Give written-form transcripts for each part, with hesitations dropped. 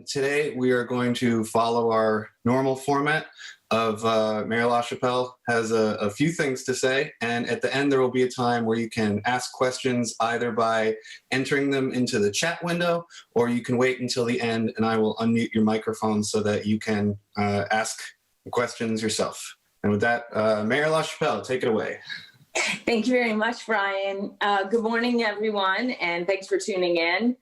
today we are going to follow our normal format of Mayor LaChapelle has a few things to say, and at the end there will be a time where you can ask questions either by entering them into the chat window, or you can wait until the end and I will unmute your microphone so that you can ask questions yourself. And with that, Mayor LaChapelle, take it away. Thank you very much, Brian. Good morning, everyone, and thanks for tuning in.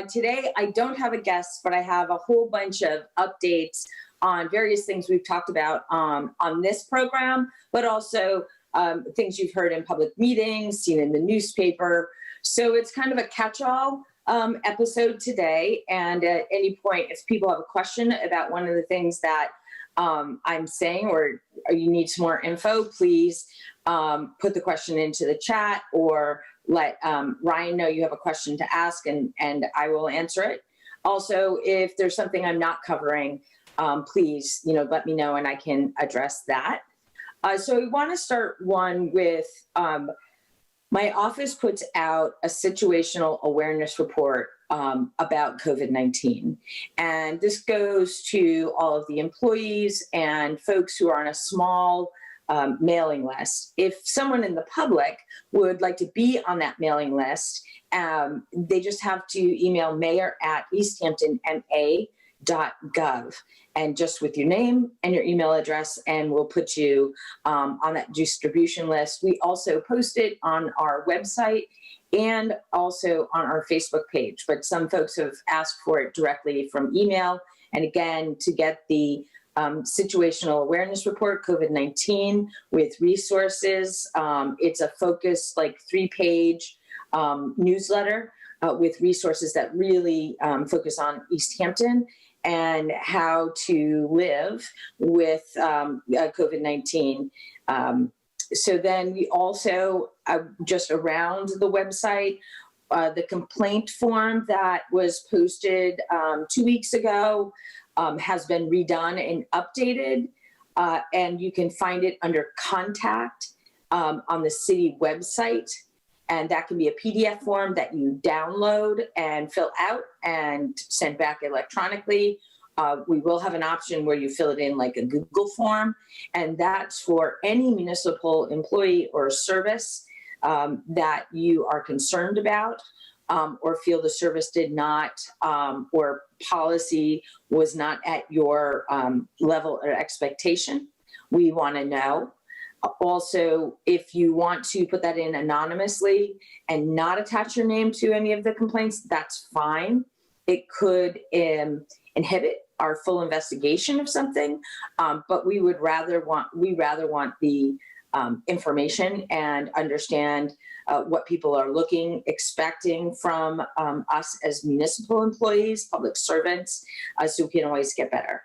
Today, I don't have a guest, but I have a whole bunch of updates on various things we've talked about on this program, but also things you've heard in public meetings, seen in the newspaper. So it's kind of a catch-all episode today. And at any point, if people have a question about one of the things that I'm saying, or you need some more info, please put the question into the chat, or let Ryan know you have a question to ask, and I will answer it. Also, if there's something I'm not covering, please, let me know and I can address that. So we want to start one with, my office puts out a situational awareness report about COVID-19. And this goes to all of the employees and folks who are on a small mailing list. If someone in the public would like to be on that mailing list, they just have to email mayor@easthamptonma.gov, and just with your name and your email address, and we'll put you on that distribution list. We also post it on our website and also on our Facebook page, but some folks have asked for it directly from email. And again, to get the situational awareness report, COVID-19, with resources, it's a focused, 3-page newsletter with resources that really focus on Easthampton and how to live with COVID-19. So then we also, just around the website, the complaint form that was posted 2 weeks ago has been redone and updated, and you can find it under Contact on the city website. And that can be a PDF form that you download and fill out and send back electronically. We will have an option where you fill it in like a Google form, and that's for any municipal employee or service that you are concerned about, or feel the service did not, or policy was not at your level or expectation. We want to know. Also, if you want to put that in anonymously and not attach your name to any of the complaints, that's fine. It could inhibit our full investigation of something, but we rather want the information and understand what people are expecting from us as municipal employees, public servants, so we can always get better.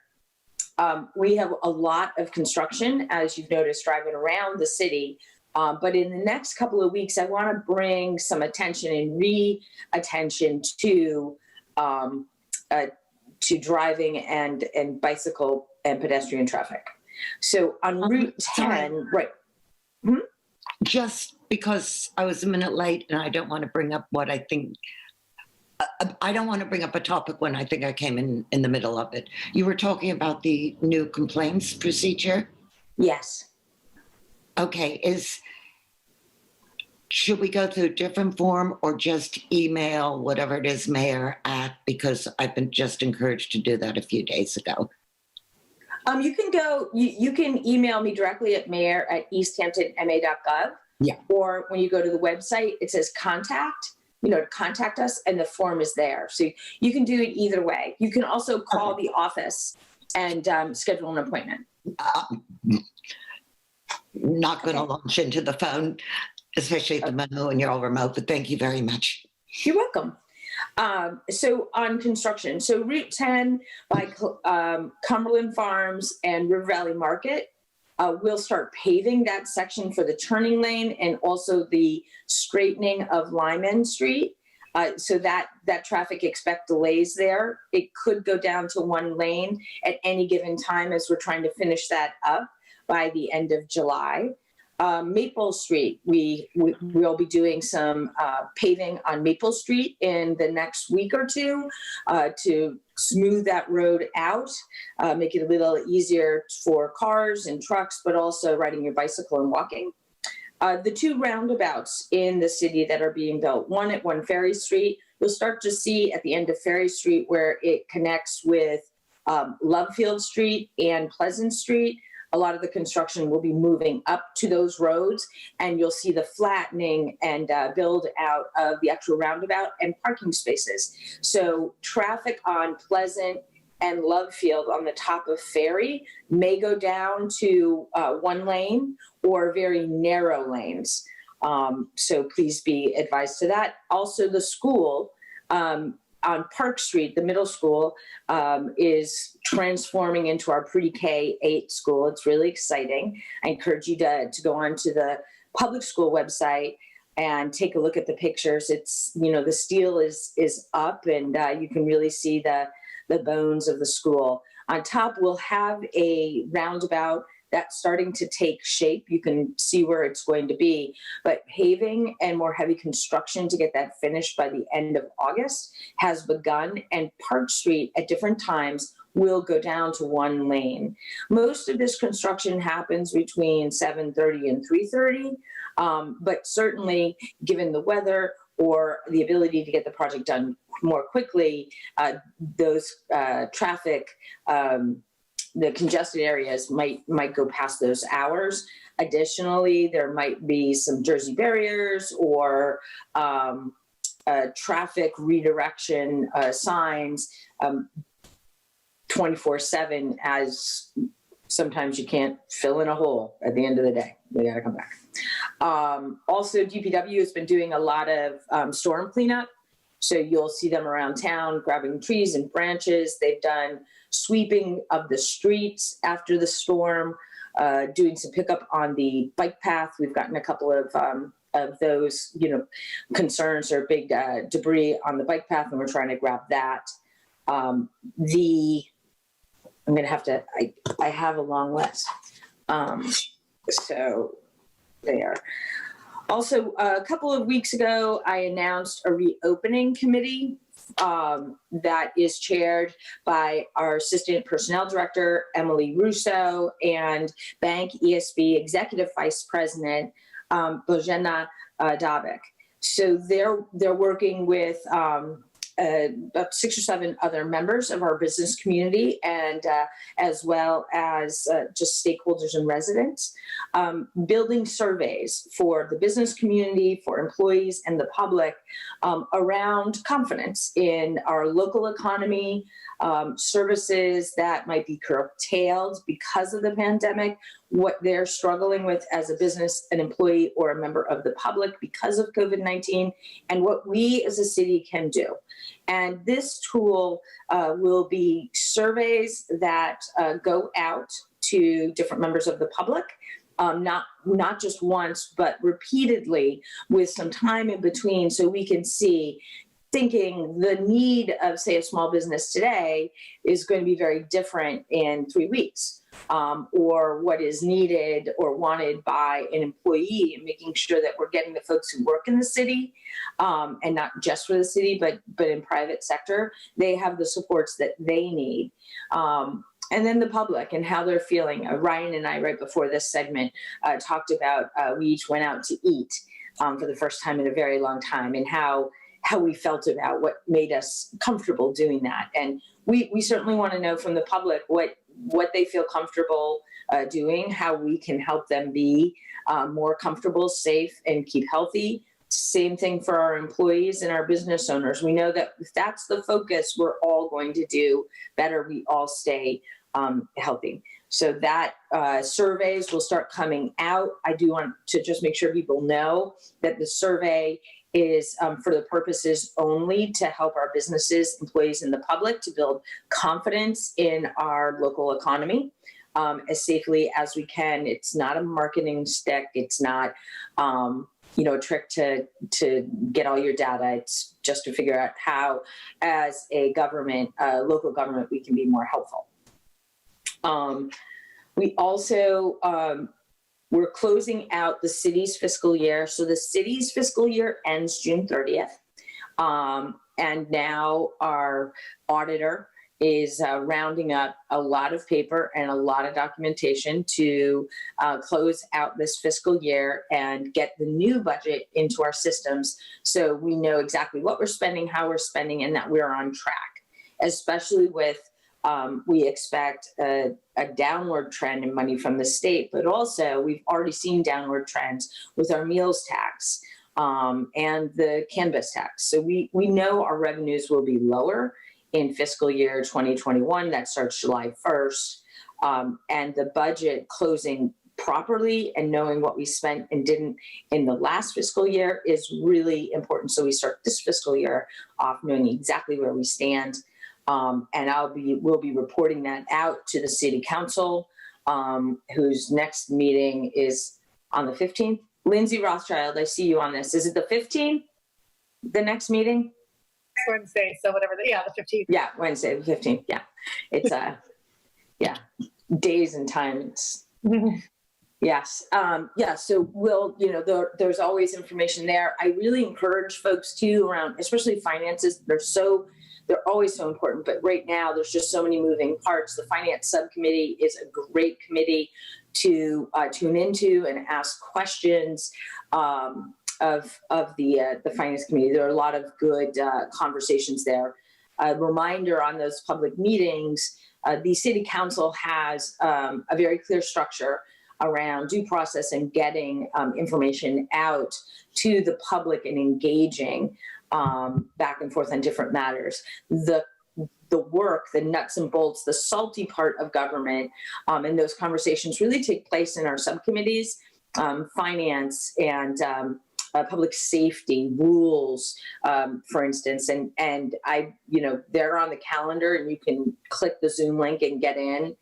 We have a lot of construction, as you've noticed, driving around the city. But in the next couple of weeks, I want to bring some attention and re-attention to driving and bicycle and pedestrian traffic. So on Route 10, right. Hmm? Just because I was a minute late and I don't want to bring up what I think, I don't want to bring up a topic when I think I came in the middle of it. You were talking about the new complaints procedure? Yes. Okay, should we go through a different form or just email whatever it is, mayor at, because I've been just encouraged to do that a few days ago. You can email me directly at mayor@easthamptonma.gov. Yeah. Or when you go to the website, it says contact, to contact us, and the form is there. So you can do it either way. You can also call the office and schedule an appointment. Not going to launch into the phone, especially at the moment when you're all remote, but thank you very much. You're welcome. So on construction, so Route 10 by Cumberland Farms and River Valley Market, we'll start paving that section for the turning lane and also the straightening of Lyman Street. So that traffic, expect delays there. It could go down to one lane at any given time as we're trying to finish that up by the end of July. Maple Street, we'll be doing some paving on Maple Street in the next week or two to smooth that road out, make it a little easier for cars and trucks, but also riding your bicycle and walking. The two roundabouts in the city that are being built, one at 1 Ferry Street, you'll start to see at the end of Ferry Street where it connects with Lovefield Street and Pleasant Street. A lot of the construction will be moving up to those roads, and you'll see the flattening and build out of the actual roundabout and parking spaces. So traffic on Pleasant and Lovefield on the top of Ferry may go down to 1 lane or very narrow lanes. So please be advised to that. Also, the school on Park Street, the middle school, is transforming into our pre-K 8 school. It's really exciting. I encourage you to go onto the public school website and take a look at the pictures. It's, the steel is up, and you can really see the bones of the school. On top, we'll have a roundabout that's starting to take shape. You can see where it's going to be, but paving and more heavy construction to get that finished by the end of August has begun, and Park Street at different times will go down to 1 lane. Most of this construction happens between 7:30 and 3:30, but certainly given the weather or the ability to get the project done more quickly, those traffic, the congested areas might go past those hours. Additionally, there might be some Jersey barriers or traffic redirection signs 24/7, as sometimes you can't fill in a hole at the end of the day. We got to come back. Also, DPW has been doing a lot of storm cleanup. So you'll see them around town grabbing trees and branches. They've done sweeping of the streets after the storm, doing some pickup on the bike path. We've gotten a couple of those, concerns or big debris on the bike path, and we're trying to grab that. I'm going to have to, I have a long list. So there. Also, a couple of weeks ago, I announced a reopening committee that is chaired by our Assistant Personnel Director, Emily Russo, and Bank ESB Executive Vice President, Bojena Dabek. So they're working with about 6 or 7 other members of our business community, and as well as just stakeholders and residents, building surveys for the business community, for employees and the public around confidence in our local economy, services that might be curtailed because of the pandemic, what they're struggling with as a business, an employee, or a member of the public because of COVID-19, and what we as a city can do. And this tool will be surveys that go out to different members of the public, not just once, but repeatedly with some time in between, so we can see, thinking the need of, say, a small business today is going to be very different in 3 weeks, or what is needed or wanted by an employee, and making sure that we're getting the folks who work in the city, and not just for the city, but in private sector, they have the supports that they need. And then the public and how they're feeling. Ryan and I, right before this segment, talked about we each went out to eat for the first time in a very long time, and how we felt about what made us comfortable doing that. And we certainly want to know from the public what they feel comfortable doing, how we can help them be more comfortable, safe, and keep healthy. Same thing for our employees and our business owners. We know that if that's the focus, we're all going to do better. We all stay healthy. So that surveys will start coming out. I do want to just make sure people know that the survey is for the purposes only to help our businesses, employees, and the public to build confidence in our local economy as safely as we can. It's not a marketing stick. It's not, a trick to get all your data. It's just to figure out how, as a government, local government, we can be more helpful. We also we're closing out the city's fiscal year. So the city's fiscal year ends June 30th. And now our auditor is rounding up a lot of paper and a lot of documentation to close out this fiscal year and get the new budget into our systems so we know exactly what we're spending, how we're spending, and that we're on track, especially with we expect a downward trend in money from the state, but also we've already seen downward trends with our meals tax and the cannabis tax. So we know our revenues will be lower in fiscal year 2021. That starts July 1st. And the budget closing properly and knowing what we spent and didn't in the last fiscal year is really important. So we start this fiscal year off knowing exactly where we stand. And we'll be reporting that out to the city council, whose next meeting is on the 15th. Lindsay Rothschild, I see you on this. Is it the 15th? The next meeting? Wednesday, so whatever. The 15th. Yeah, Wednesday, the 15th. Yeah, it's days and times. Yes. Yeah. So we'll, there's always information there. I really encourage folks too around, especially finances. They're always so important, but right now there's just so many moving parts. The finance subcommittee is a great committee to tune into and ask questions of the finance committee. There are a lot of good conversations there. A reminder on those public meetings, the city council has a very clear structure around due process and getting information out to the public and engaging back and forth on different matters. The work, the nuts and bolts, the salty part of government, and those conversations really take place in our subcommittees, finance and public safety, rules, for instance, and they're on the calendar and you can click the Zoom link and get in.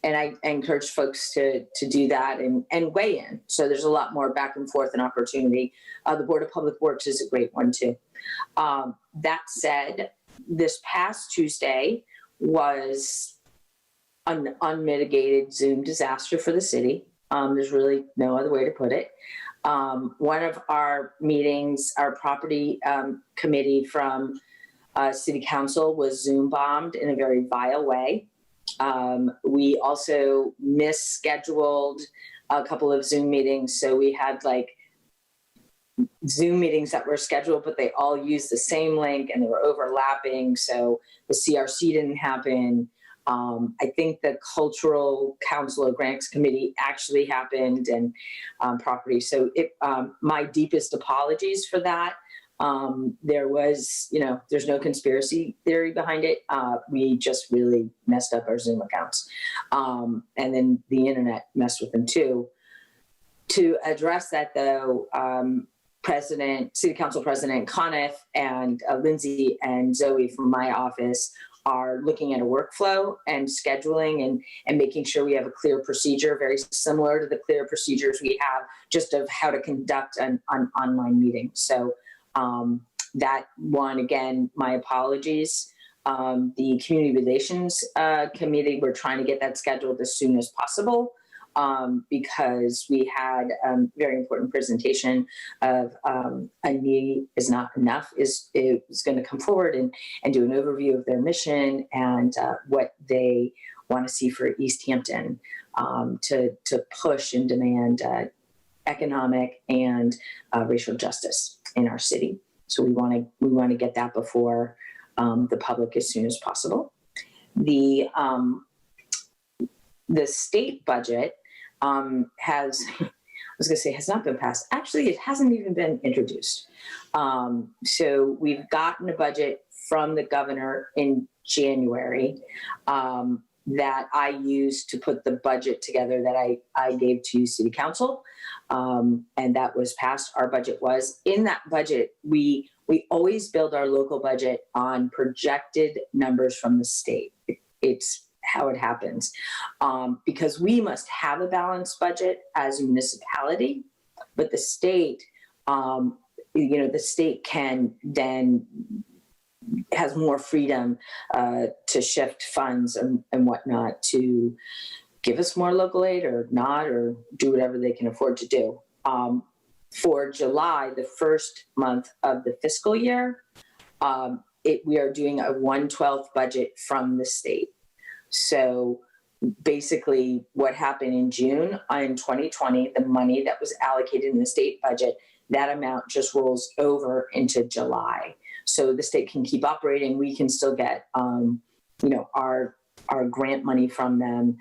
And I encourage folks to do that and weigh in. So there's a lot more back and forth and opportunity. The Board of Public Works is a great one too. That said, this past Tuesday was an unmitigated Zoom disaster for the city. There's really no other way to put it. One of our meetings, our property committee from City Council was Zoom bombed in a very vile way. We also misscheduled a couple of Zoom meetings. So we had Zoom meetings that were scheduled, but they all used the same link and they were overlapping. So the CRC didn't happen. I think the Cultural Council of Grants Committee actually happened and property. So my deepest apologies for that. There was, there's no conspiracy theory behind it. We just really messed up our Zoom accounts. And then the internet messed with them too. To address that though, City Council President Conniff and Lindsay and Zoe from my office are looking at a workflow and scheduling and making sure we have a clear procedure, very similar to the clear procedures we have just of how to conduct an online meeting. So that one, again, my apologies. The Community Relations Committee, we're trying to get that scheduled as soon as possible because we had a very important presentation of a knee is not enough is going to come forward and do an overview of their mission and what they want to see for Easthampton to push and demand economic and racial justice in our city. So we want to get that before the public as soon as possible. The state budget has not been passed. Actually, it hasn't even been introduced. So we've gotten a budget from the governor in January that I used to put the budget together that I gave to City Council. And that was passed. Our budget was. In that budget, we always build our local budget on projected numbers from the state. It's how it happens. Because we must have a balanced budget as a municipality, but the state, the state can then has more freedom to shift funds and whatnot to give us more local aid or not, or do whatever they can afford to do. For July, the first month of the fiscal year, we are doing a 1/12 budget from the state. So basically what happened in June in 2020, the money that was allocated in the state budget, that amount just rolls over into July. So the state can keep operating. We can still get, our grant money from them.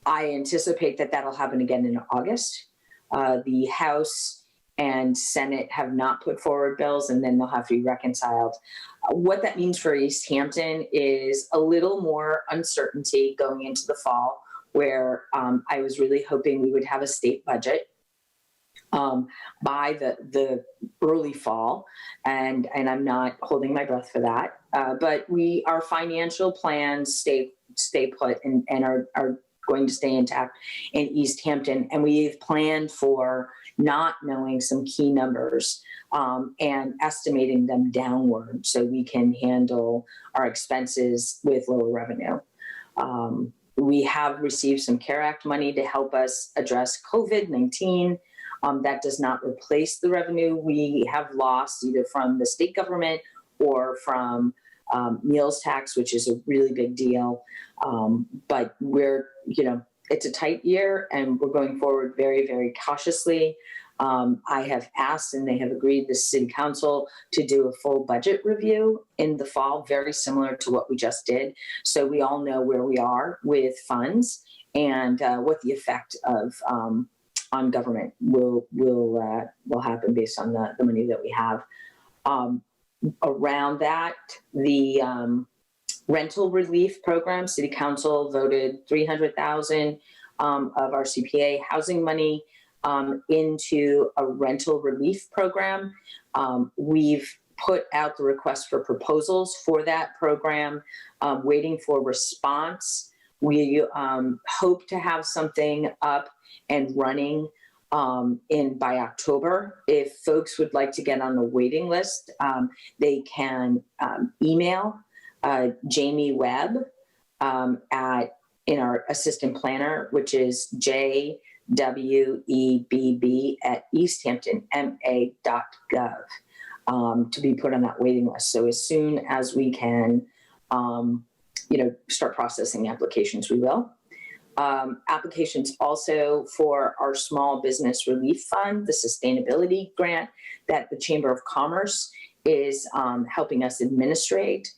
I anticipate that that'll happen again in August. The House and Senate have not put forward bills, and then they'll have to be reconciled. What that means for Easthampton is a little more uncertainty going into the fall, where I was really hoping we would have a state budget by the early fall, and I'm not holding my breath for that. But our financial plans stay put and are going to stay intact in Easthampton, and we've planned for not knowing some key numbers and estimating them downward so we can handle our expenses with lower revenue. We have received some CARE Act money to help us address COVID-19. That does not replace the revenue we have lost either from the state government or from meals tax, which is a really big deal. But it's a tight year and we're going forward very, very cautiously. I have asked, and they have agreed, the city council to do a full budget review in the fall, very similar to what we just did. So we all know where we are with funds and what the effect of on government will happen based on the money that we have. Around that, the rental relief program, city council voted $300,000 of our CPA housing money into a rental relief program. We've put out the request for proposals for that program, waiting for response. We hope to have something up and running by October. If folks would like to get on the waiting list, they can email Jamie Webb in our assistant planner, which is jwebb@easthamptonma.gov, to be put on that waiting list. So as soon as we can, start processing applications, we will. Applications also for our small business relief fund, the sustainability grant that the Chamber of Commerce is helping us administrate,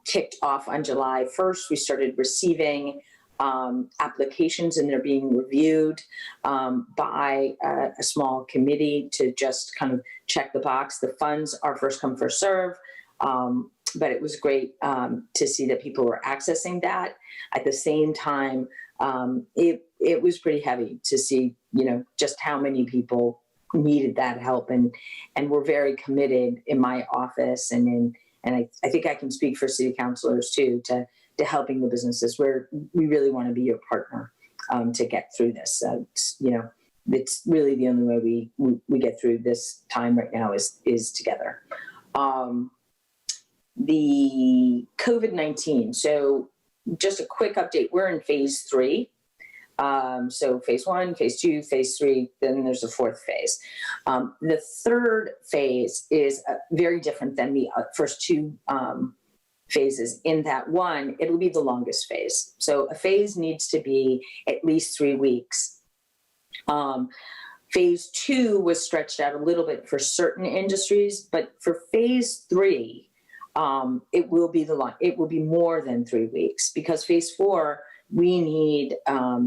kicked off on July 1st. We started receiving applications and they're being reviewed by a small committee to just kind of check the box. The funds are first come, first serve. But it was great to see that people were accessing that. At the same time, it was pretty heavy to see, just how many people needed that help, and we're very committed in my office, and I think I can speak for city councilors too, to helping the businesses where we really want to be your partner to get through this. It's really the only way we get through this time right now is together. The COVID-19. So just a quick update. We're in phase 3. So phase 1, phase 2, phase 3, then there's a fourth phase. The third phase is very different than the first two phases in that one, it'll be the longest phase. So a phase needs to be at least 3 weeks. Phase 2 was stretched out a little bit for certain industries, but for phase 3, it will be more than 3 weeks, because phase 4, we need a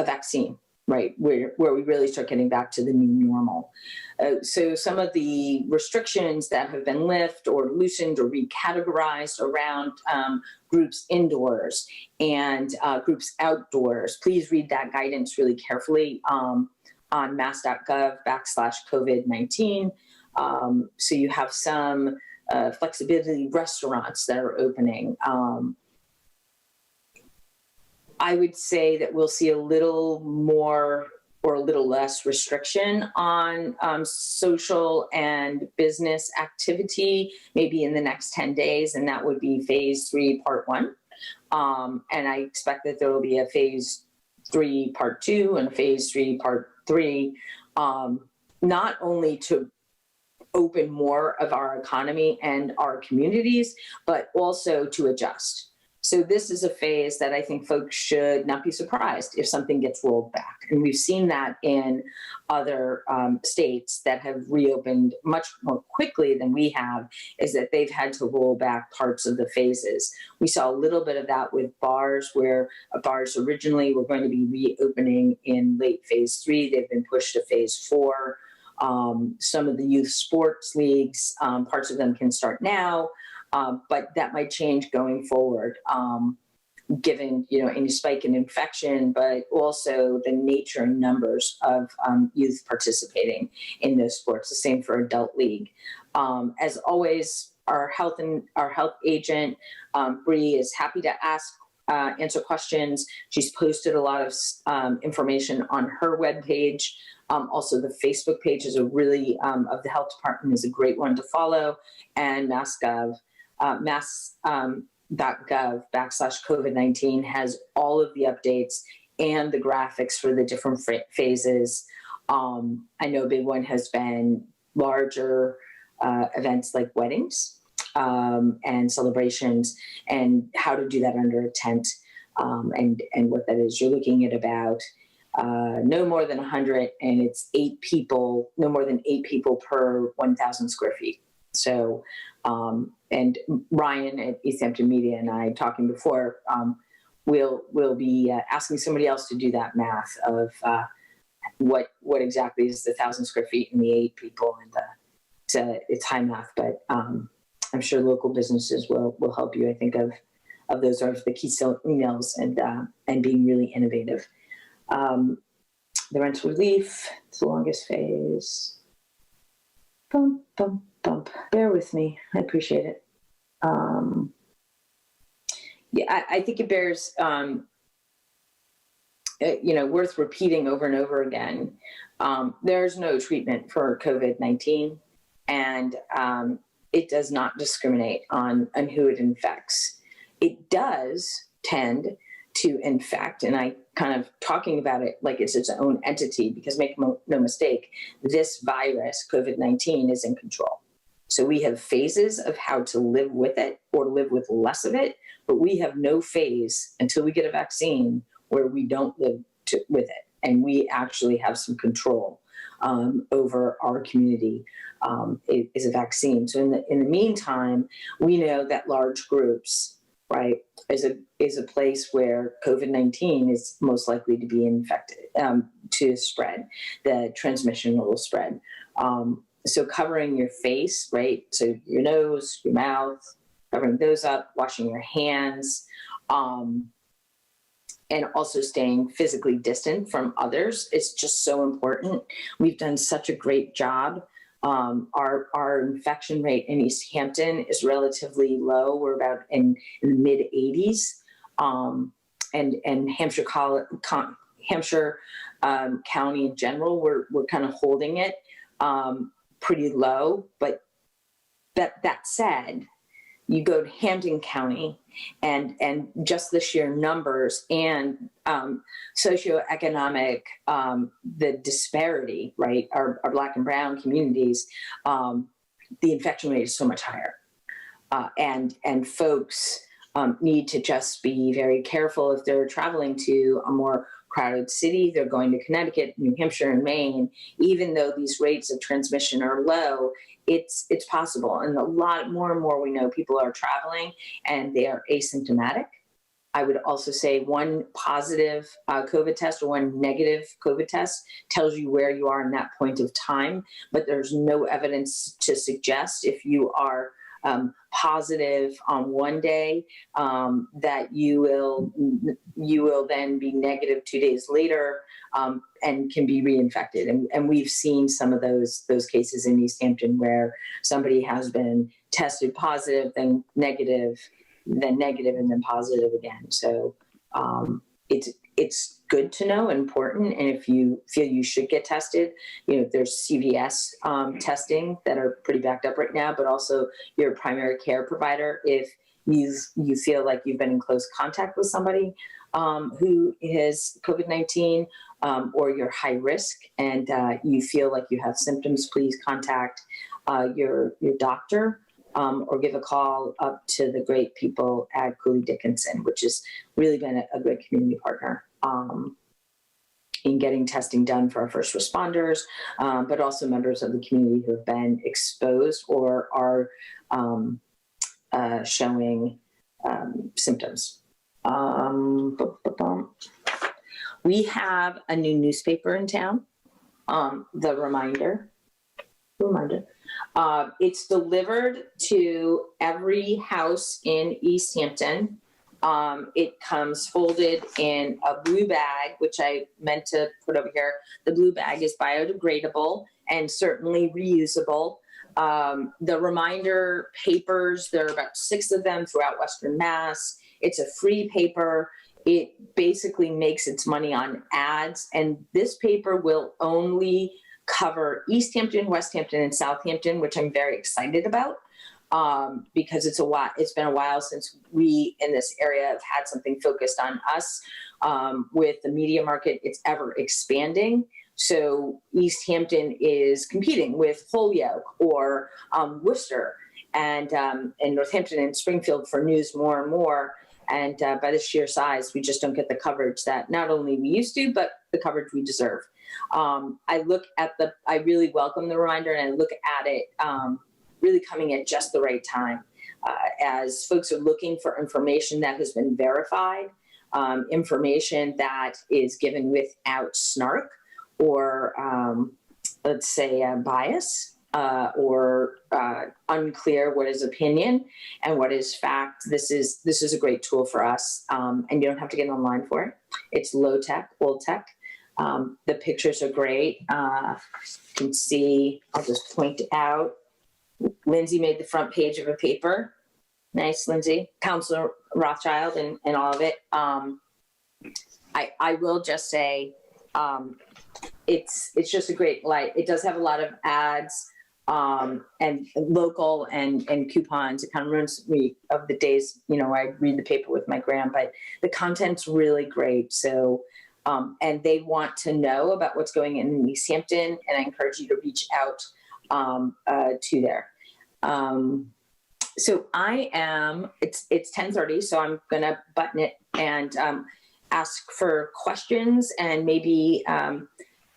vaccine, right? Where we really start getting back to the new normal. So some of the restrictions that have been lifted or loosened or recategorized around groups indoors and groups outdoors, please read that guidance really carefully on mass.gov/COVID-19. So you have some flexibility, restaurants that are opening. I would say that we'll see a little more or a little less restriction on social and business activity, maybe in the next 10 days, and that would be phase 3, part 1. And I expect that there will be a phase 3 Part 2 and phase 3 Part 3, not only to open more of our economy and our communities, but also to adjust. So this is a phase that I think folks should not be surprised if something gets rolled back. And we've seen that in other states that have reopened much more quickly than we have, is that they've had to roll back parts of the phases. We saw a little bit of that with bars, where bars originally were going to be reopening in late phase 3. They've been pushed to phase 4. Some of the youth sports leagues, parts of them can start now. But that might change going forward, given any spike in infection, but also the nature and numbers of youth participating in those sports. The same for adult league. As always, our health agent Bree is happy to answer questions. She's posted a lot of information on her webpage. Also, the Facebook page is a really of the health department is a great one to follow, and mass.gov/COVID-19 has all of the updates and the graphics for the different phases. I know a big one has been larger events like weddings and celebrations, and how to do that under a tent, and what that is. You're looking at about no more than 100, and it's 8 people, no more than 8 people per 1,000 square feet. So, and Ryan at Easthampton Media and I talking before, we'll be asking somebody else to do that math of what exactly is the 1,000 square feet and the 8 people, and it's high math, but I'm sure local businesses will help you. I think of those are the key emails, and being really innovative. The rental relief, it's the longest phase. Bump, bump, bump. Bear with me. I appreciate it. I think it bears, worth repeating over and over again. There's no treatment for COVID-19, and it does not discriminate on who it infects. It does tend to infect, and I kind of talking about it like it's its own entity, because make no mistake, this virus, COVID-19, is in control. So we have phases of how to live with it or live with less of it, but we have no phase until we get a vaccine where we don't live with it, and we actually have some control over our community. Is a vaccine. So in the meantime, we know that large groups, right, is a place where COVID-19 is most likely to be infected, to spread. The transmission will spread. So covering your face, right, so your nose, your mouth, covering those up, washing your hands, and also staying physically distant from others. It's just so important. We've done such a great job. Our infection rate in Easthampton is relatively low. We're about in the mid 80s, and Hampshire County in general, we're kind of holding it pretty low. But that said, you go to Hampden County, and just the sheer numbers and socioeconomic, the disparity, right? Our Black and brown communities, the infection rate is so much higher, and folks need to just be very careful if they're traveling to a more crowded city. They're going to Connecticut, New Hampshire, and Maine. Even though these rates of transmission are low, it's possible. And a lot more and more we know people are traveling and they are asymptomatic. I would also say one positive COVID test or one negative COVID test tells you where you are in that point of time, but there's no evidence to suggest if you are positive on one day that you will then be negative 2 days later and can be reinfected. And we've seen some of those cases in Easthampton where somebody has been tested positive, then negative, and then positive again. So it's good to know and important. And if you feel you should get tested, there's CVS testing that are pretty backed up right now, but also your primary care provider. If you feel like you've been in close contact with somebody who has COVID-19, or you're high risk and you feel like you have symptoms, please contact your doctor, or give a call up to the great people at Cooley Dickinson, which has really been a great community partner in getting testing done for our first responders, but also members of the community who have been exposed or are showing symptoms. We have a new newspaper in town, The Reminder. It's delivered to every house in Easthampton. It comes folded in a blue bag, which I meant to put over here. The blue bag is biodegradable and certainly reusable. The Reminder papers, there are about 6 of them throughout Western Mass. It's a free paper. It basically makes its money on ads, and this paper will only cover Easthampton, Westhampton, and Southampton, which I'm very excited about, because it's been a while since we in this area have had something focused on us. With the media market, it's ever expanding. So Easthampton is competing with Holyoke or Worcester and Northampton and Springfield for news more and more. And by the sheer size, we just don't get the coverage that not only we used to, but the coverage we deserve. I really welcome the Reminder, and I look at it really coming at just the right time. As folks are looking for information that has been verified, information that is given without snark or, let's say, bias. Or unclear what is opinion and what is fact. This is a great tool for us, and you don't have to get online for it. It's low tech, old tech. The pictures are great. You can see, I'll just point out, Lindsay made the front page of a paper. Nice, Lindsay. Counselor Rothschild and all of it. I will just say, it's just a great light. It does have a lot of ads, and local and coupons. It kind of ruins me of the days, I read the paper with my gram, but the content's really great. So, and they want to know about what's going on in Easthampton, and I encourage you to reach out to there. So it's 10:30, so I'm gonna button it and ask for questions, and maybe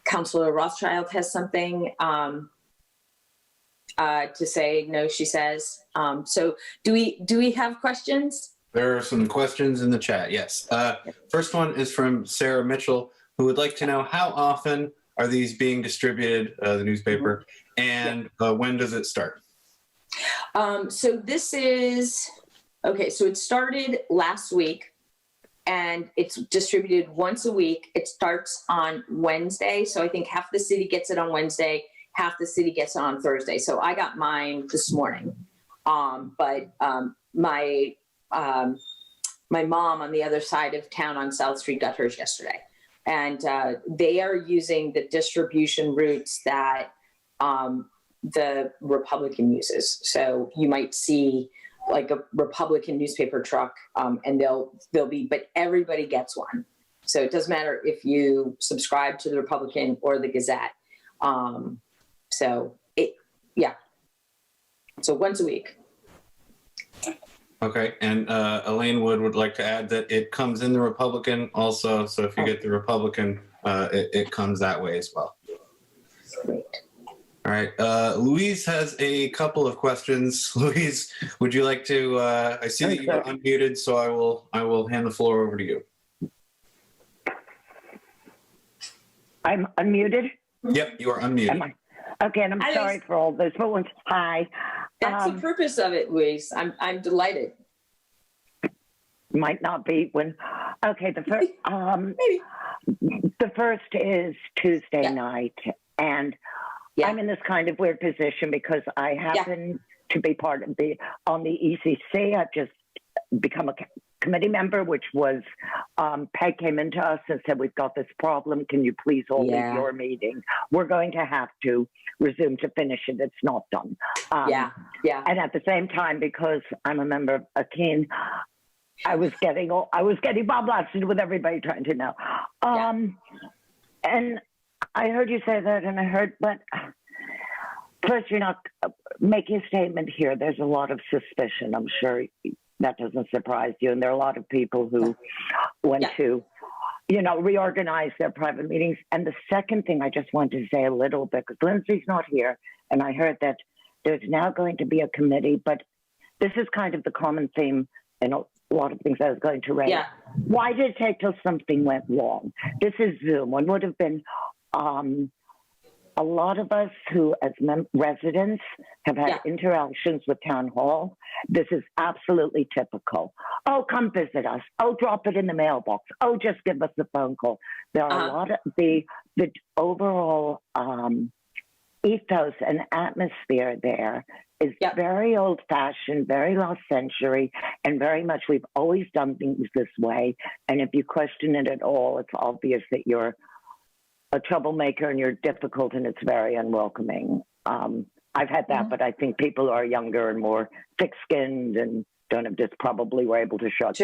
Counselor Rothschild has something to say. No, she says. So do we have questions? There are some questions in the chat, yes. First one is from Sarah Mitchell, who would like to know how often are these being distributed, the newspaper, and when does it start? So this is, okay, so it started last week, and it's distributed once a week. It starts on Wednesday, so I think half the city gets it on Wednesday, half the city gets it on Thursday. So I got mine this morning, but my mom on the other side of town on South Street got hers yesterday. And they are using the distribution routes that the Republican uses. So you might see like a Republican newspaper truck, and they'll be, but everybody gets one. So it doesn't matter if you subscribe to the Republican or the Gazette. So once a week. Okay, and Elaine would like to add that it comes in the Republican also. So if you get the Republican, it comes that way as well. Great. All right, Louise has a couple of questions. Louise, would you like to? I see that you are unmuted, so I will hand the floor over to you. I'm unmuted. Yep, you are unmuted. Am I? Okay, and I'm sorry for all this. But hi. That's the purpose of it, Louise. I'm delighted. Might not be when. Okay, the first. The first is Tuesday night, and I'm in this kind of weird position because I happen to be part of on the ECC. I've just become committee member, which was Peg came into us and said, we've got this problem. Can you please all leave your meeting? We're going to have to resume to finish it. It's not done. Yeah. And at the same time, because I'm a member of AKEEN, I was getting bomb blasted with everybody trying to know. And I heard you say that, but first, you're not making a statement here. There's a lot of suspicion. I'm sure that doesn't surprise you. And there are a lot of people who went to, reorganize their private meetings. And the second thing I just wanted to say a little bit, because Lindsay's not here, and I heard that there's now going to be a committee, but this is kind of the common theme in a lot of things I was going to raise. Yeah. Why did it take till something went wrong? This is Zoom. One would have been a lot of us who, as residents, have had interactions with town hall. This is absolutely typical. Oh, come visit us. Oh, drop it in the mailbox. Oh, just give us a phone call. There are a lot of the overall ethos and atmosphere there is very old-fashioned, very last century, and very much we've always done things this way. And if you question it at all, it's obvious that you're a troublemaker and you're difficult and it's very unwelcoming. I've had that, but I think people who are younger and more thick-skinned and don't have this probably were able to shut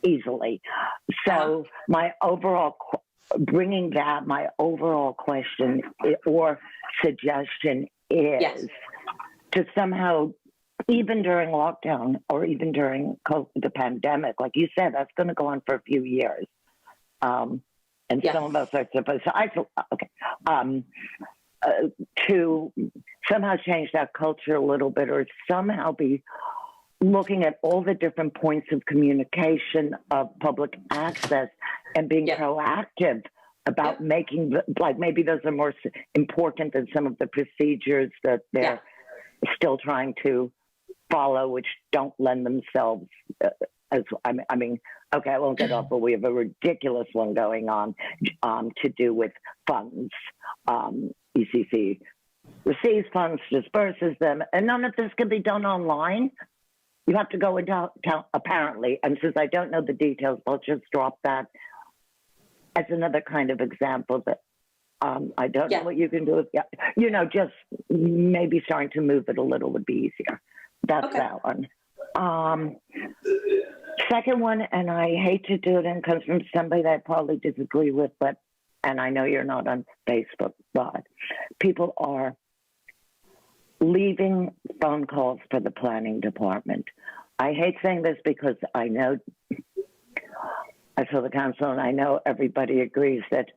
easily. So my overall question or suggestion is to somehow, even during lockdown or even during the pandemic, like you said, that's going to go on for a few years. And some of us are supposed to, to somehow change that culture a little bit, or somehow be looking at all the different points of communication of public access and being proactive about making, like maybe those are more important than some of the procedures that they're still trying to follow, which don't lend themselves I mean, okay, I won't get off, but we have a ridiculous one going on to do with funds. ECC receives funds, disperses them, and none of this can be done online. You have to go into town, apparently. And since I don't know the details, I'll just drop that as another kind of example that I don't know what you can do. Just maybe starting to move it a little would be easier. That's that one. Second one, and I hate to do it, and it comes from somebody that I probably disagree with, and I know you're not on Facebook, but people are leaving phone calls for the planning department. I hate saying this because I know, I feel the council, and I know everybody agrees that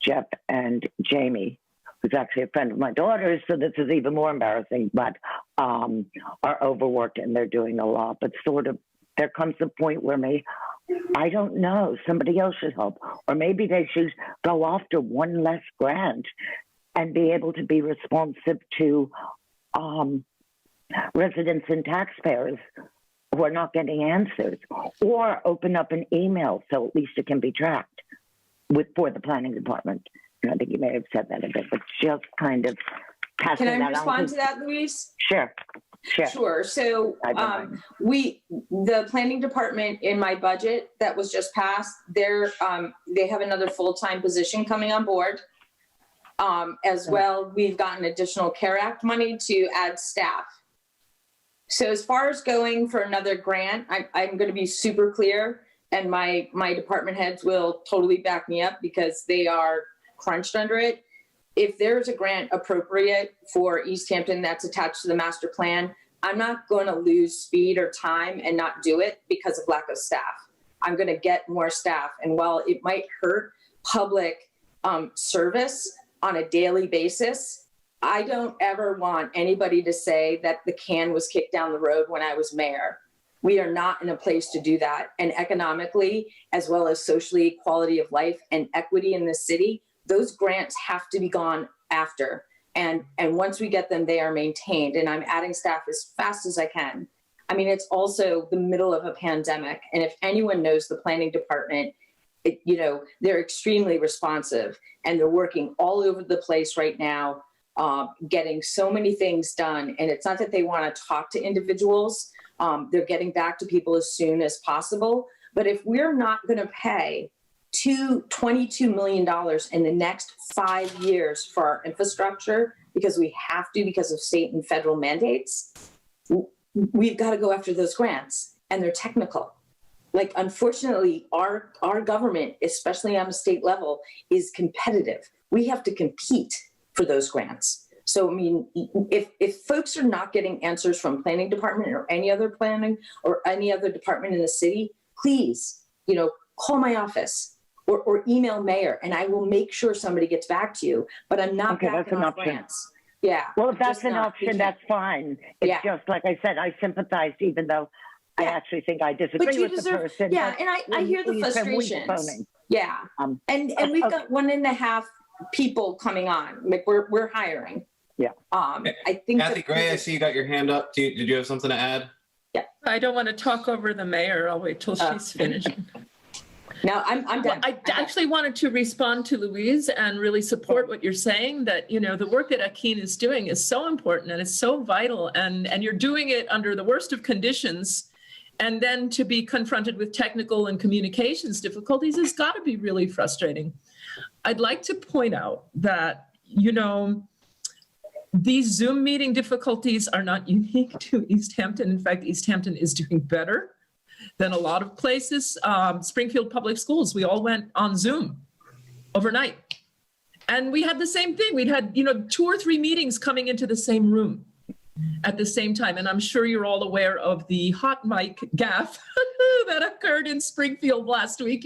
Jeff and Jamie, who's actually a friend of my daughter's, so this is even more embarrassing, but are overworked and they're doing a lot. But sort of there comes a point where I don't know, somebody else should help. Or maybe they should go after one less grant and be able to be responsive to residents and taxpayers who are not getting answers. Or open up an email so at least it can be tracked for the planning department. And I think you may have said that a bit, but just kind of passing that on. Can I respond to that, Louise? Sure. So the planning department in my budget that was just passed, they have another full-time position coming on board. As well, we've gotten additional CARE Act money to add staff. So as far as going for another grant, I'm going to be super clear, and my department heads will totally back me up because they are crunched under it. If there's a grant appropriate for Easthampton that's attached to the master plan, I'm not going to lose speed or time and not do it because of lack of staff. I'm going to get more staff. And while it might hurt public service on a daily basis, I don't ever want anybody to say that the can was kicked down the road when I was mayor. We are not in a place to do that. And economically, as well as socially, quality of life and equity in the city, those grants have to be gone after. And once we get them, they are maintained. And I'm adding staff as fast as I can. I mean, it's also the middle of a pandemic. And if anyone knows the planning department, they're extremely responsive and they're working all over the place right now, getting so many things done. And it's not that they want to talk to individuals, They're getting back to people as soon as possible. But if we're not going to pay $22 million in the next 5 years for our infrastructure, because we have to, because of state and federal mandates, we've got to go after those grants, and they're technical. Like, unfortunately, our government, especially on a state level, is competitive. We have to compete for those grants. So, I mean, if folks are not getting answers from planning department or any other planning or any other department in the city, please, call my office or email mayor, and I will make sure somebody gets back to you. But I'm not backing off grants. Yeah. Well, if that's an option, that's fine. It's just, like I said, I sympathize, even though I actually think I disagree with the person. Yeah, and I hear the frustrations. Yeah. And we've got 1.5 people coming on. Like, we're hiring. Yeah. I think Kathy Gray, I see you got your hand up. Did you have something to add? Yeah. I don't want to talk over the mayor. I'll wait till she's finished. No, I'm done. I actually wanted to respond to Louise and really support what you're saying, that, the work that Akin is doing is so important and it's so vital, and you're doing it under the worst of conditions. And then to be confronted with technical and communications difficulties has got to be really frustrating. I'd like to point out that, these Zoom meeting difficulties are not unique to Easthampton. In fact, Easthampton is doing better than a lot of places. Springfield Public Schools, we all went on Zoom overnight. And we had the same thing. We'd had, 2 or 3 meetings coming into the same room at the same time. And I'm sure you're all aware of the hot mic gaffe that occurred in Springfield last week.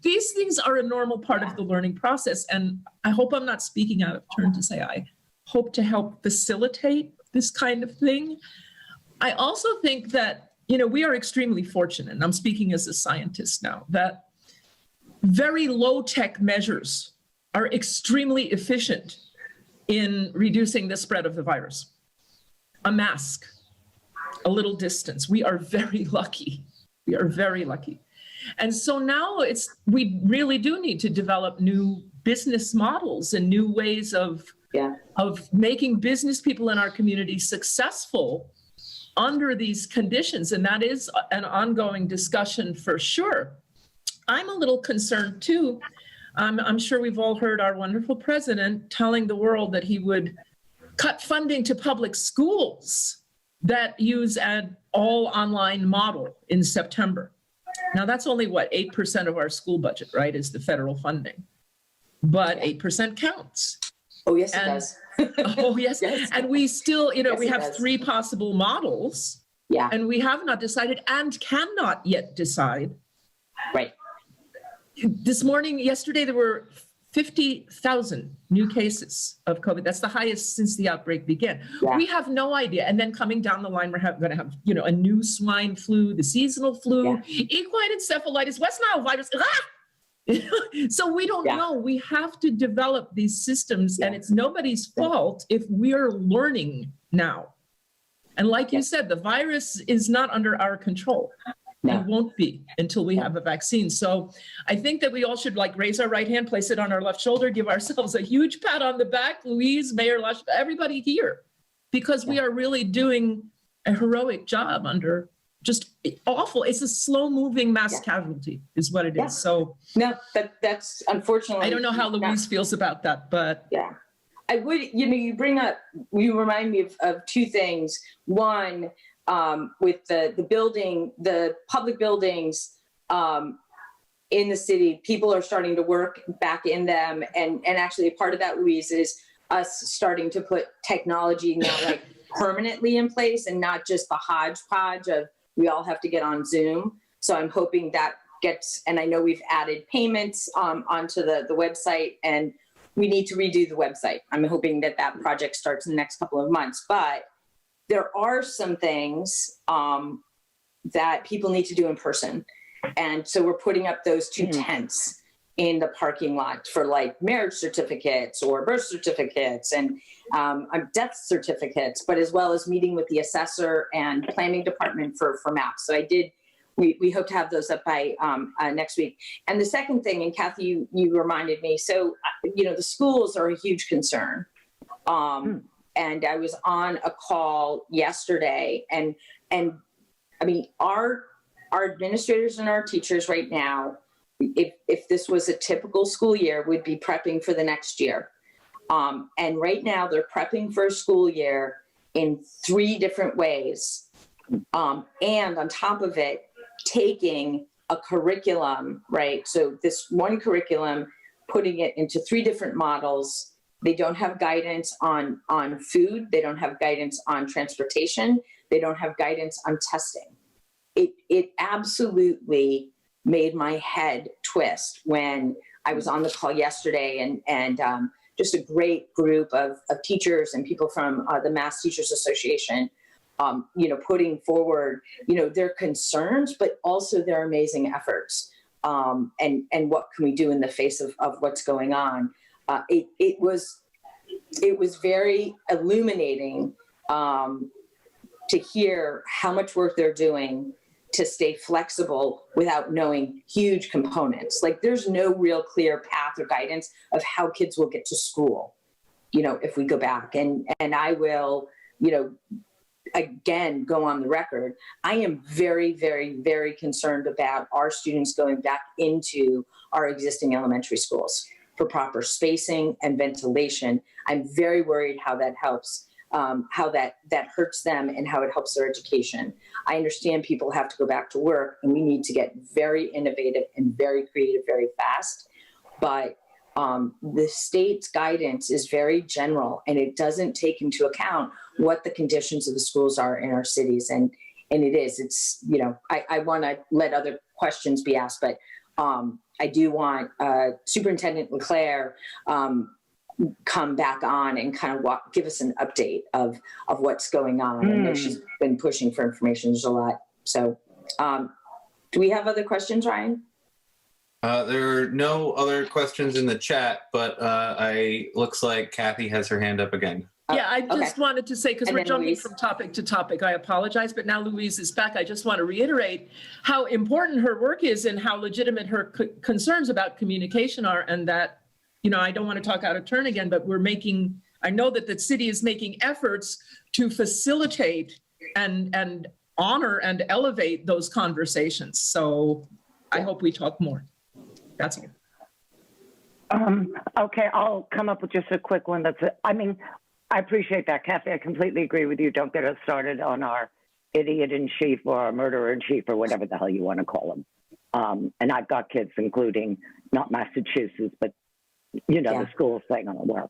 These things are a normal part of the learning process. And I hope I'm not speaking out of turn to say I hope to help facilitate this kind of thing. I also think that, we are extremely fortunate, and I'm speaking as a scientist now, that very low-tech measures are extremely efficient in reducing the spread of the virus. A mask, a little distance. We are very lucky. We are very lucky. And so now we really do need to develop new business models and new ways of making business people in our community successful under these conditions. And that is an ongoing discussion for sure. I'm a little concerned too. I'm sure we've all heard our wonderful president telling the world that he would cut funding to public schools that use an all online model in September. Now that's only 8% of our school budget, right, is the federal funding. But 8% counts. Oh, yes, it does. Oh, yes. Yes. And we still, Yes, we it have does. 3 possible models. Yeah. And we have not decided and cannot yet decide. Right. Yesterday, there were 50,000 new cases of COVID. That's the highest since the outbreak began. Yeah. We have no idea. And then coming down the line, we're going to have, a new swine flu, the seasonal flu, equine encephalitis, West Nile virus. So we don't know. We have to develop these systems, and it's nobody's fault if we're learning now. And like you said, the virus is not under our control. No. It won't be until we have a vaccine. So I think that we all should raise our right hand, place it on our left shoulder, give ourselves a huge pat on the back, Louise, Mayor LaChapelle, everybody here, because we are really doing a heroic job under just awful. It's a slow moving mass casualty is what it is. So no, that's unfortunately. I don't know how Louise feels about that, but I would, you remind me of 2 things. One, with the public buildings in the city, people are starting to work back in them. And actually part of that, Louise, is us starting to put technology now permanently in place, and not just the hodgepodge of we all have to get on Zoom. So I'm hoping that gets, and I know we've added payments onto the website, and we need to redo the website. I'm hoping that project starts in the next couple of months. But there are some things that people need to do in person. And so we're putting up those 2 tents in the parking lot for marriage certificates or birth certificates and death certificates, but as well as meeting with the assessor and planning department for maps. So we hope to have those up by next week. And the second thing, and Kathy, you reminded me, so, the schools are a huge concern. And I was on a call yesterday, and I mean, our administrators and our teachers right now, if this was a typical school year, would be prepping for the next year. And right now they're prepping for a school year in 3 different ways. And on top of it, taking a curriculum, right? So this one curriculum, putting it into 3 different models. They don't have guidance on food. They don't have guidance on transportation. They don't have guidance on testing. It absolutely made my head twist when I was on the call yesterday, and just a great group of teachers and people from the Mass Teachers Association, putting forward, their concerns, but also their amazing efforts, and what can we do in the face of what's going on. It was very illuminating to hear how much work they're doing to stay flexible without knowing huge components. Like, there's no real clear path or guidance of how kids will get to school, if we go back. And I will, again, go on the record. I am very, very, very concerned about our students going back into our existing elementary schools for proper spacing and ventilation. I'm very worried how that helps. How that hurts them and how it helps their education. I understand people have to go back to work, and we need to get very innovative and very creative very fast. But the state's guidance is very general, and it doesn't take into account what the conditions of the schools are in our cities. And it's, I want to let other questions be asked, but I do want Superintendent LeClaire come back on and kind of give us an update of what's going on. I know she's been pushing for information. There's a lot. So do we have other questions, Ryan? There are no other questions in the chat, but looks like Kathy has her hand up again. Yeah, I just wanted to say, because And we're then jumping Louise. from topic to topic, I apologize, but now Louise is back. I just want to reiterate how important her work is and how legitimate her concerns about communication are, and that, I don't want to talk out of turn again, but I know that the city is making efforts to facilitate and honor and elevate those conversations. So I hope we talk more. That's all. Okay, I'll come up with just a quick one. I appreciate that, Kathy. I completely agree with you. Don't get us started on our idiot in chief or our murderer in chief or whatever the hell you want to call them. And I've got kids, including not Massachusetts, but the school thing on the world.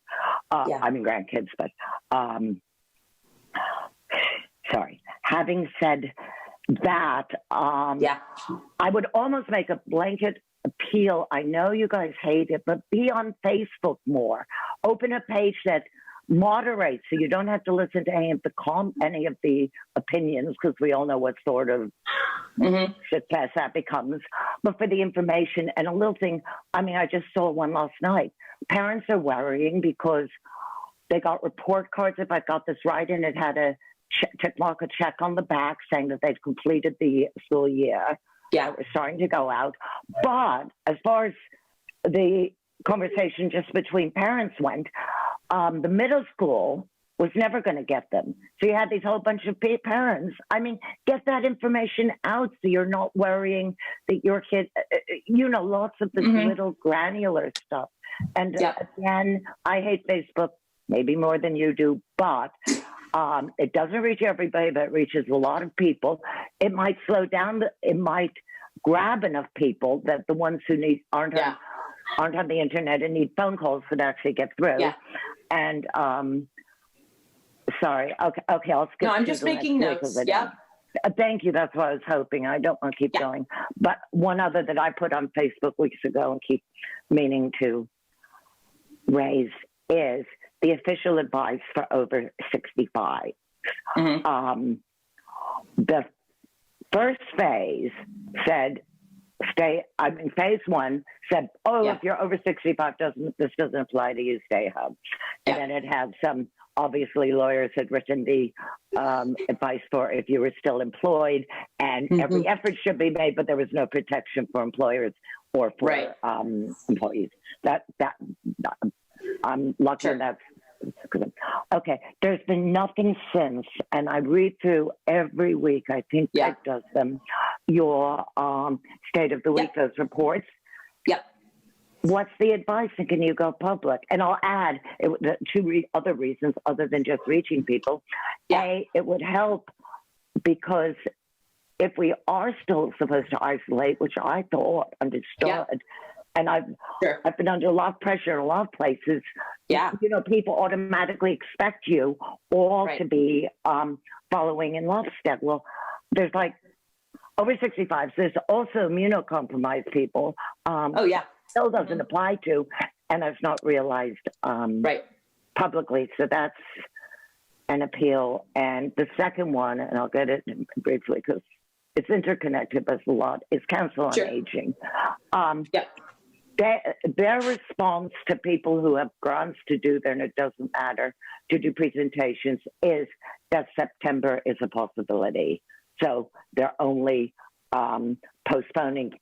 I mean, grandkids, but sorry. Having said that, I would almost make a blanket appeal. I know you guys hate it, but be on Facebook more. Open a page that moderates, so you don't have to listen to any of the opinions, because we all know what sort of shit fest that becomes. But for the information and a little thing, I just saw one last night. Parents are worrying because they got report cards, if I got this right, and it had a mark a check on the back saying that they've completed the school year. Yeah, we're starting to go out. But as far as the conversation just between parents went, the middle school was never going to get them. So you had these whole bunch of parents. Get that information out so you're not worrying that your kid, lots of this little granular stuff. And again, I hate Facebook maybe more than you do, but it doesn't reach everybody, but it reaches a lot of people. It might slow down. It might grab enough people that the ones who aren't on the internet and need phone calls could actually get through. Yeah. And sorry. Okay. I'll skip. No, I'm just making notes. Yeah. Thank you. That's what I was hoping. I don't want to keep going. But one other that I put on Facebook weeks ago and keep meaning to raise is the official advice for over 65. The first phase said, phase 1 said, if you're over 65, this doesn't apply to you, stay home. And then it had some, obviously lawyers had written the advice for if you were still employed, and every effort should be made, but there was no protection for employers or for employees. That I'm lucky that's Okay, there's been nothing since, and I read through every week. I think Yeah. Greg does them. Your State of the Week, those reports. Yep. What's the advice, and can you go public? And I'll add the two other reasons other than just reaching people. Yeah. A, it would help because if we are still supposed to isolate, which I thought understood, and I've been under a lot of pressure in a lot of places. Yeah. You know, people automatically expect you all Right. to be following in lockstep. Well, there's like over 65s. There's also immunocompromised people. Oh, yeah. Still doesn't apply to, and it's not realized Right. publicly. So that's an appeal. And the second one, and I'll get it briefly because it's interconnected, but it's a lot, is Council on Sure. Aging. Yeah. Their response to people who have grants to do there, and it doesn't matter, to do presentations, is that September is a possibility. So they're only postponing,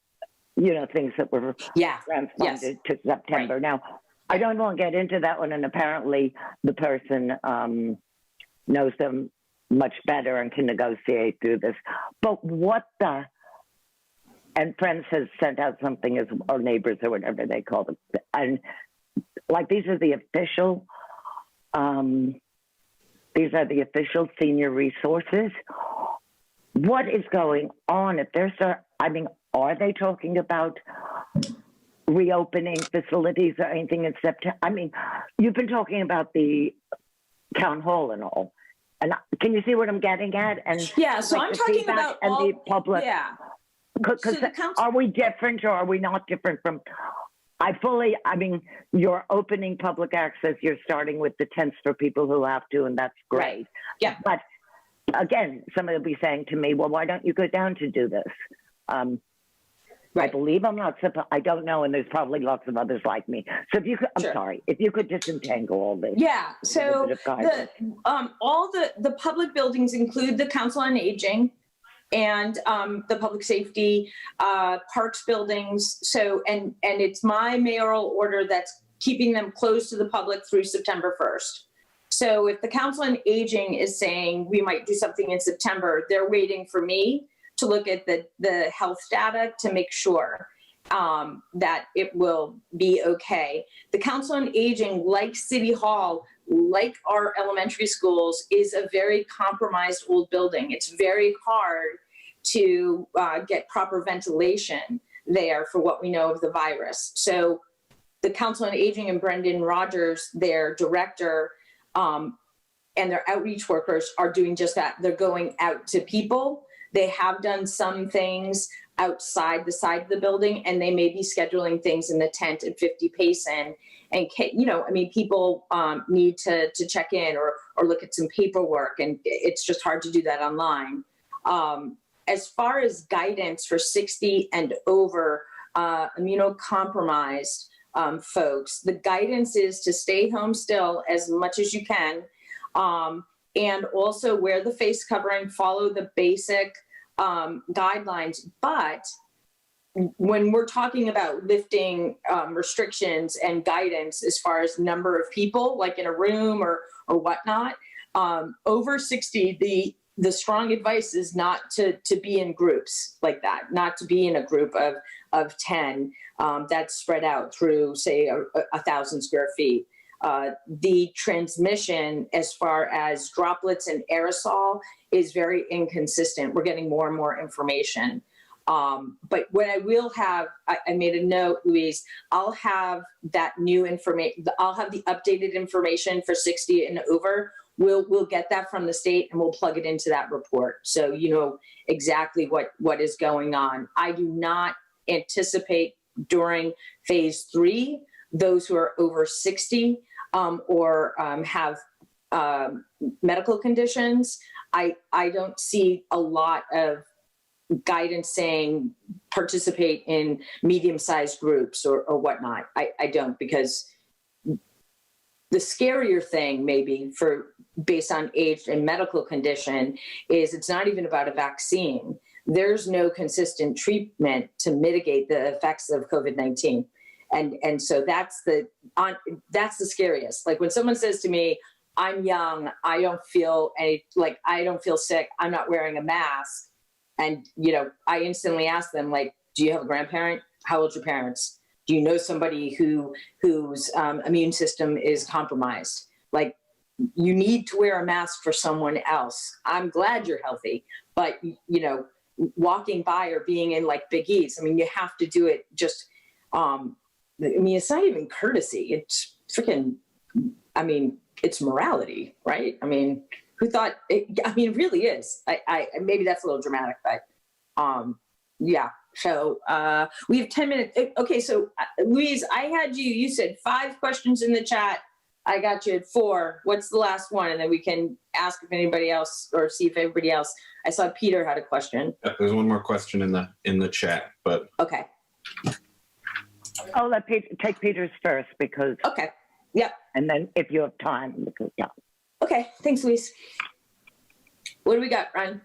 you know, things that were Yeah. grants funded to September. Now, I don't want to get into that one, and apparently the person knows them much better and can negotiate through this. But what the... And Friends has sent out something, as or neighbors or whatever they call them, and like these are the official senior resources. What is going on? If there's are they talking about reopening facilities or anything in September? I mean, you've been talking about the town hall and all, and can you see what I'm getting at? And Yeah. So like I'm the talking feedback about and all, the public. Yeah. Because So the council- are we different or are we not different from? I mean, you're opening public access. You're starting with the tents for people who have to, and that's great. Right. Yeah. But again, somebody will be saying to me, "Well, why don't you go down to do this?" I Right. believe I'm not supposed. I don't know, and there's probably lots of others like me. So if you could, I'm Sure. sorry, if you could disentangle all this. Yeah. So bit of guidance. all the public buildings include the Council on Aging and the public safety, parks buildings. So and it's my mayoral order that's keeping them closed to the public through September 1st. So if the Council on Aging is saying we might do something in September, they're waiting for me to look at the health data to make sure that it will be okay. The Council on Aging, like City Hall, like our elementary schools, is a very compromised old building. It's very hard to get proper ventilation there for what we know of the virus. So the Council on Aging and Brendan Rogers, their director, and their outreach workers are doing just that. They're going out to people. They have done some things outside the side of the building, and they may be scheduling things in the tent at 50 Payson. And, you know, I mean, people need to check in or look at some paperwork, and it's just hard to do that online. As far as guidance for 60 and over immunocompromised folks, the guidance is to stay home still as much as you can, and also wear the face covering, follow the basic guidelines. But when we're talking about lifting restrictions and guidance as far as number of people, like in a room or whatnot, over 60, the strong advice is not to be in groups like that, not to be in a group of 10 that's spread out through, say, 1,000 square feet. The transmission as far as droplets and aerosol is very inconsistent. We're getting more and more information. But what I will have, I made a note, Louise, I'll have that new information. I'll have the updated information for 60 and over. We'll get that from the state and we'll plug it into that report. So you know exactly what is going on. I do not anticipate during phase 3, those who are over 60 or have medical conditions, I don't see a lot of guidance saying participate in medium-sized groups or whatnot. I don't, because the scarier thing maybe based on age and medical condition is it's not even about a vaccine. There's no consistent treatment to mitigate the effects of COVID-19. And so that's the scariest. Like when someone says to me, I'm young, I don't feel sick, I'm not wearing a mask. And, I instantly ask them, like, do you have a grandparent? How old's your parents? Do you know somebody whose immune system is compromised? Like, you need to wear a mask for someone else. I'm glad you're healthy, but, walking by or being in like Big E's, you have to do it just, it's not even courtesy. It's freaking, it's morality, right? Who thought it, it really is. I maybe that's a little dramatic, but yeah. So we have 10 minutes. Okay, so Louise, I had you said 5 questions in the chat. I got you at 4. What's the last one? And then we can ask if anybody else or see if everybody else. I saw Peter had a question. There's one more question in the chat, but okay. I'll let take Peter's first because. Okay. Yep. And then if you have time, because yeah. Okay. Thanks, Louise. What do we got, Ryan?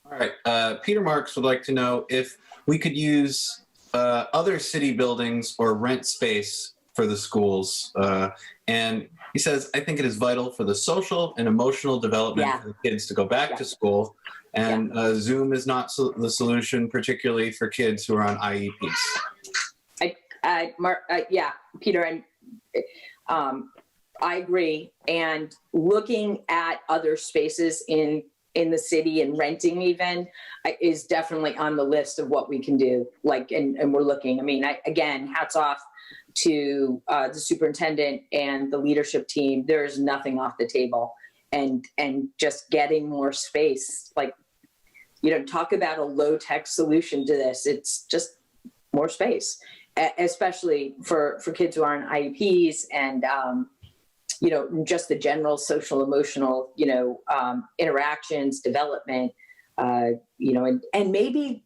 All right. Peter Marks would like to know if we could use other city buildings or rent space for the schools. And he says, I think it is vital for the social and emotional development for the kids to go back to school. And Zoom is not the solution, particularly for kids who are on IEPs. Peter, and I agree. And looking at other spaces in the city and renting even is definitely on the list of what we can do. Like, and we're looking, again, hats off to the superintendent and the leadership team. There's nothing off the table, and just getting more space. Like, talk about a low tech solution to this. It's just more space, especially for kids who are on IEPs and, just the general social emotional, interactions, development, and maybe,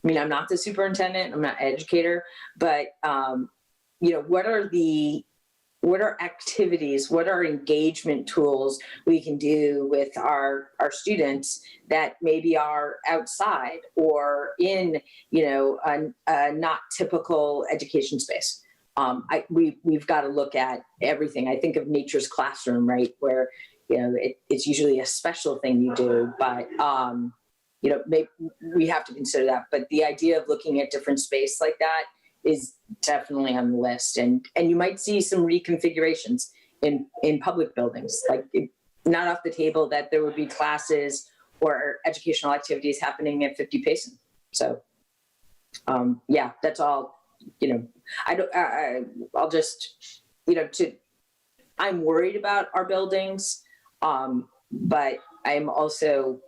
I'm not the superintendent, I'm not an educator, but, what are activities, what are engagement tools we can do with our students that maybe are outside or in, a not typical education space? We've got to look at everything. I think of Nature's Classroom, right, where it's usually a special thing you do, but maybe we have to consider that. But the idea of looking at different space like that is definitely on the list, and you might see some reconfigurations in public buildings. Like, not off the table that there would be classes or educational activities happening at 50 Payson. So, that's all. I'll just, I'm worried about our buildings, but I'm also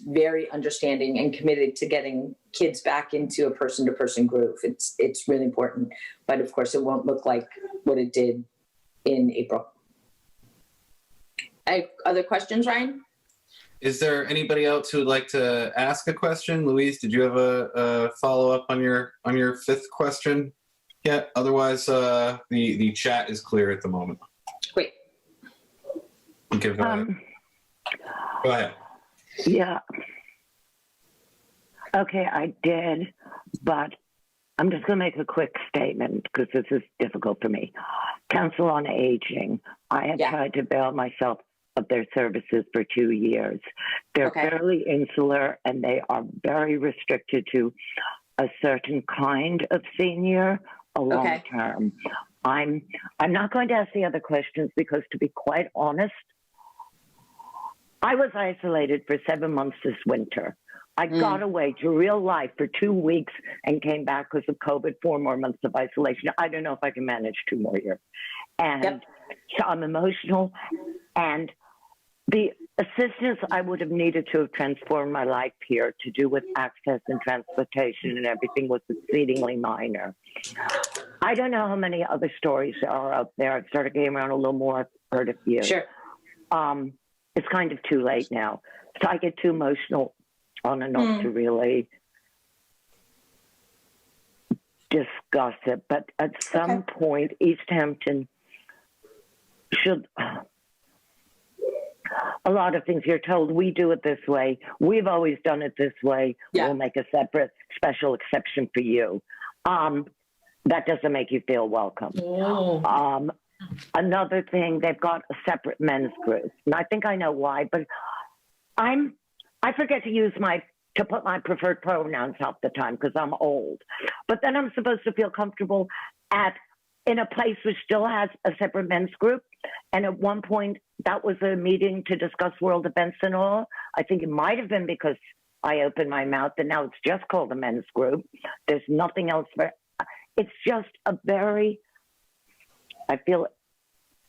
very understanding and committed to getting kids back into a person-to-person groove. It's really important, but of course it won't look like what it did in April. Other questions, Ryan? Is there anybody else who would like to ask a question? Louise, did you have a follow-up on your 5th question yet? Otherwise, the chat is clear at the moment. Great. Go ahead. Yeah. Okay, I did, but I'm just going to make a quick statement because this is difficult for me. Council on Aging, I have tried to avail myself of their services for 2 years. They're fairly insular and they are very restricted to a certain kind of senior, a long term. I'm not going to ask the other questions because, to be quite honest, I was isolated for 7 months this winter. I got away to real life for 2 weeks and came back because of COVID, 4 more months of isolation. I don't know if I can manage 2 more years. And so I'm emotional. And the assistance I would have needed to have transformed my life here to do with access and transportation and everything was exceedingly minor. I don't know how many other stories there are out there. I've started getting around a little more. I've heard a few. Sure. It's kind of too late now. So I get too emotional on and off to really discuss it. But at some point, Easthampton should, a lot of things you're told, we do it this way. We've always done it this way. We'll make a separate special exception for you. that doesn't make you feel welcome. Oh. Another thing, they've got a separate men's group. And I think I know why, but I forget to put my preferred pronouns half the time because I'm old. But then I'm supposed to feel comfortable in a place which still has a separate men's group. And at one point, that was a meeting to discuss world events and all. I think it might have been because I opened my mouth, and now it's just called a men's group. There's nothing else. It's just I feel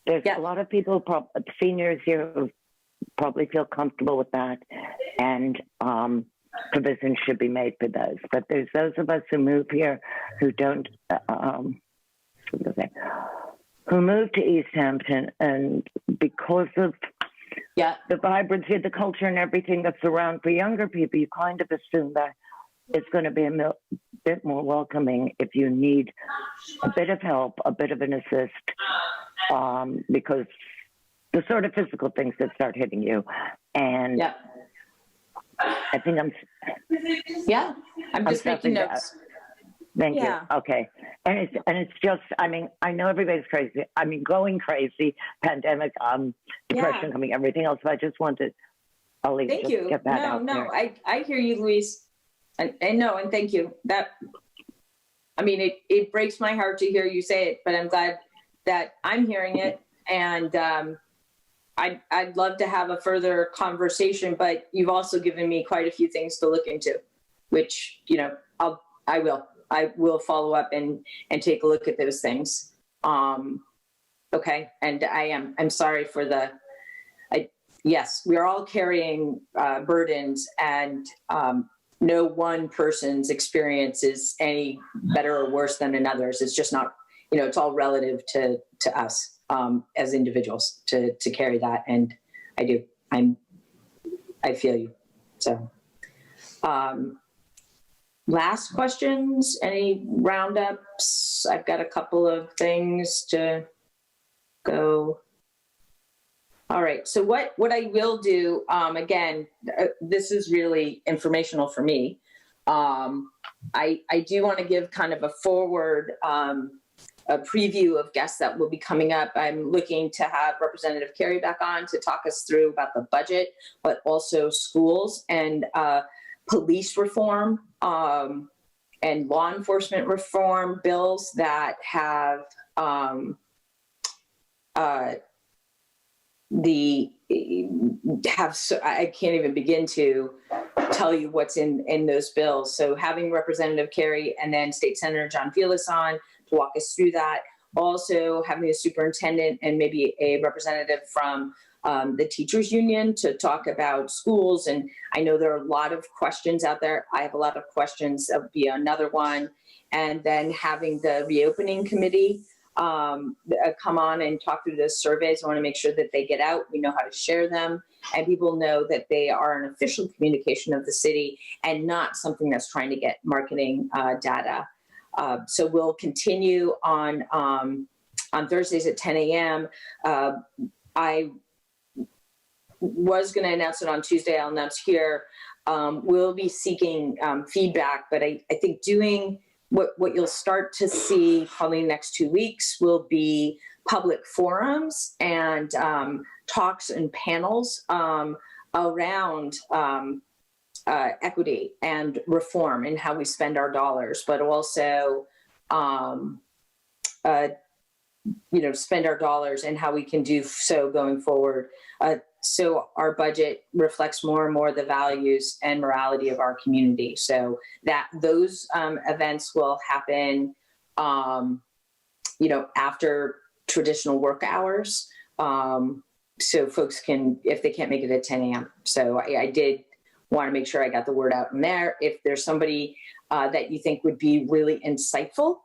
there's a lot of people, seniors here, who probably feel comfortable with that. And provision should be made for those. But there's those of us who move here who don't, who moved to Easthampton, and because of the vibrancy of the culture and everything that's around for younger people, you kind of assume that it's going to be a bit more welcoming if you need a bit of help, a bit of an assist, because the sort of physical things that start hitting you. And I think I'm just making notes. Thank you. Okay. And it's just, I mean, I know everybody's crazy. I mean, going crazy, pandemic, depression coming, everything else. But I just wanted, Thank you. Get that out there. I hear you, Louise. And no, and thank you. It breaks my heart to hear you say it, but I'm glad that I'm hearing it. And I'd love to have a further conversation, but you've also given me quite a few things to look into, which, I will follow up and take a look at those things. Okay. And I'm sorry for yes, we are all carrying burdens, and no one person's experience is any better or worse than another's. It's just not, it's all relative to us as individuals to carry that. And I feel you. So, last questions, any roundups? I've got a couple of things to go. All right. So what I will do, again, this is really informational for me. I do want to give kind of a forward, a preview of guests that will be coming up. I'm looking to have Representative Carey back on to talk us through about the budget, but also schools and police reform and law enforcement reform bills that have I can't even begin to tell you what's in those bills. So having Representative Carey and then State Senator John Felix on to walk us through that. Also having a superintendent and maybe a representative from the teachers union to talk about schools. And I know there are a lot of questions out there. I have a lot of questions. That would be another one. And then having the reopening committee come on and talk through those surveys. I want to make sure that they get out. We know how to share them, and people know that they are an official communication of the city and not something that's trying to get marketing data. So we'll continue on Thursdays at 10 a.m. I was going to announce it on Tuesday. I'll announce here. We'll be seeking feedback, but I think doing what you'll start to see probably next 2 weeks will be public forums and talks and panels around equity and reform and how we spend our dollars, but also spend our dollars and how we can do so going forward. So our budget reflects more and more the values and morality of our community. So that those events will happen, after traditional work hours. So folks can, if they can't make it at 10 a.m. So I did want to make sure I got the word out in there. If there's somebody that you think would be really insightful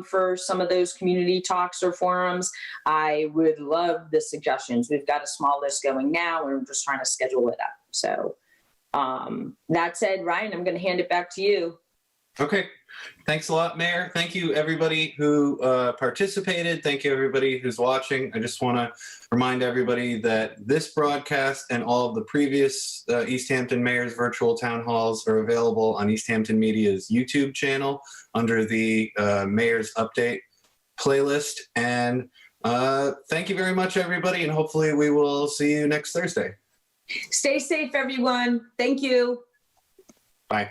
for some of those community talks or forums, I would love the suggestions. We've got a small list going now, and we're just trying to schedule it up. So that said, Ryan, I'm going to hand it back to you. Okay. Thanks a lot, Mayor. Thank you, everybody who participated. Thank you, everybody who's watching. I just want to remind everybody that this broadcast and all of the previous Easthampton Mayor's virtual town halls are available on Easthampton Media's YouTube channel under the Mayor's Update playlist. And thank you very much, everybody, and hopefully we will see you next Thursday. Stay safe, everyone. Thank you. Bye.